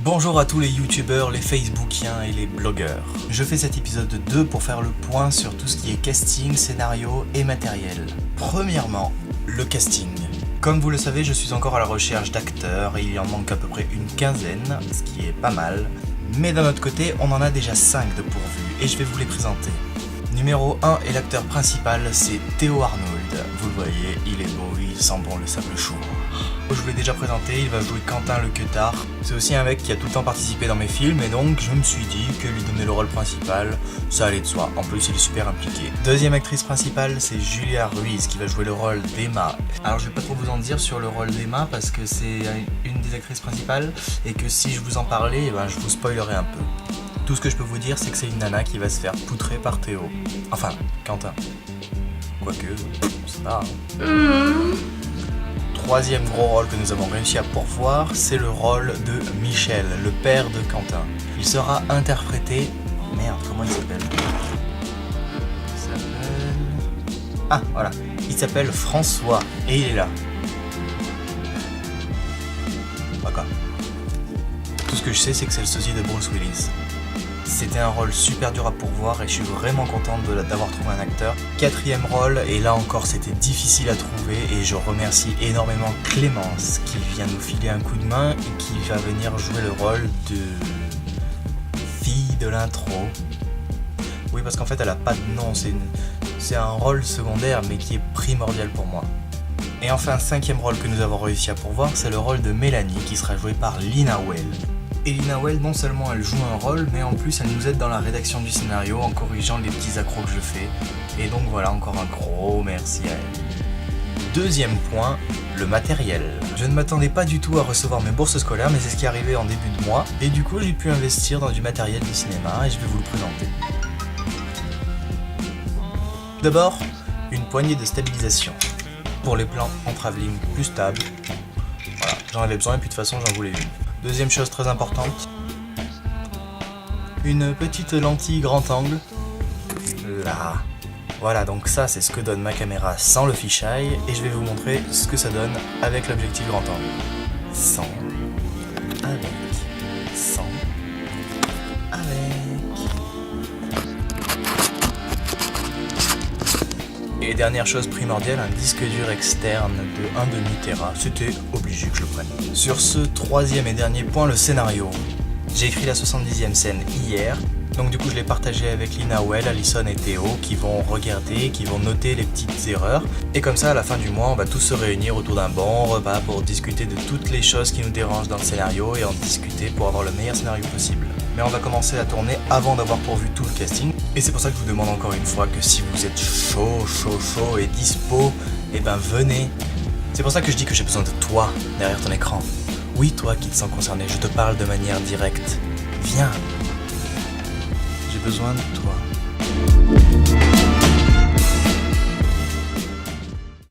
Bonjour à tous les youtubeurs, les facebookiens et les blogueurs. Je fais cet épisode 2 pour faire le point sur tout ce qui est casting, scénario et matériel. Premièrement, le casting. Comme vous le savez, je suis encore à la recherche d'acteurs et il y en manque à peu près une quinzaine, ce qui est pas mal. Mais d'un autre côté, on en a déjà 5 de pourvus et je vais vous les présenter. Numéro 1 est l'acteur principal, c'est Théo Arnould. Vous le voyez, il est beau, il sent bon le sable chaud. Je vous l'ai déjà présenté, il va jouer Quentin le Queutard. C'est aussi un mec qui a tout le temps participé dans mes films et donc je me suis dit que lui donner le rôle principal, ça allait de soi. En plus, il est super impliqué. Deuxième actrice principale, c'est Julia Ruiz qui va jouer le rôle d'Emma. Alors je vais pas trop vous en dire sur le rôle d'Emma parce que c'est une des actrices principales et que si je vous en parlais, je vous spoilerai un peu. Tout ce que je peux vous dire, c'est que c'est une nana qui va se faire poutrer par Théo. Enfin, Quentin. Quoique, c'est pas. Troisième gros rôle que nous avons réussi à pourvoir, c'est le rôle de Michel, le père de Quentin. Il sera interprété... Merde, comment il s'appelle ? Ah, voilà. Il s'appelle François, et il est là. D'accord. Tout ce que je sais, c'est que c'est le sosie de Bruce Willis. C'était un rôle super dur à pourvoir et je suis vraiment content d'avoir trouvé un acteur. Quatrième rôle, et là encore c'était difficile à trouver et je remercie énormément Clémence qui vient nous filer un coup de main et qui va venir jouer le rôle de... fille de l'intro. Oui, parce qu'en fait elle a pas de nom, c'est un rôle secondaire mais qui est primordial pour moi. Et enfin, cinquième rôle que nous avons réussi à pourvoir, c'est le rôle de Mélanie qui sera jouée par Lina Well. Et Lina Well, non seulement elle joue un rôle, mais en plus elle nous aide dans la rédaction du scénario en corrigeant les petits accros que je fais. Et donc voilà, encore un gros merci à elle. Deuxième point, le matériel. Je ne m'attendais pas du tout à recevoir mes bourses scolaires, mais c'est ce qui est arrivé en début de mois. Et du coup, j'ai pu investir dans du matériel du cinéma et je vais vous le présenter. D'abord, une poignée de stabilisation. Pour les plans en travelling plus stables. Voilà, j'en avais besoin et puis de toute façon j'en voulais une. Deuxième chose très importante, une petite lentille grand angle, là. Voilà, donc ça c'est ce que donne ma caméra sans le fisheye et je vais vous montrer ce que ça donne avec l'objectif grand angle. Sans, avec, sans, avec. Et dernière chose primordiale, un disque dur externe de 1,5 Tera. C'était obligé que je le prenne. Sur ce troisième et dernier point, le scénario. J'ai écrit la 70e scène hier. Donc du coup je l'ai partagé avec Lina Well, Alison et Théo qui vont regarder, qui vont noter les petites erreurs. Et comme ça à la fin du mois on va tous se réunir autour d'un bon repas pour discuter de toutes les choses qui nous dérangent dans le scénario et en discuter pour avoir le meilleur scénario possible. Mais on va commencer à tourner avant d'avoir pourvu tout le casting. Et c'est pour ça que je vous demande encore une fois que si vous êtes chaud et dispo, venez. C'est pour ça que je dis que j'ai besoin de toi derrière ton écran. Oui, toi qui te sens concerné, je te parle de manière directe. Viens. J'ai besoin de toi.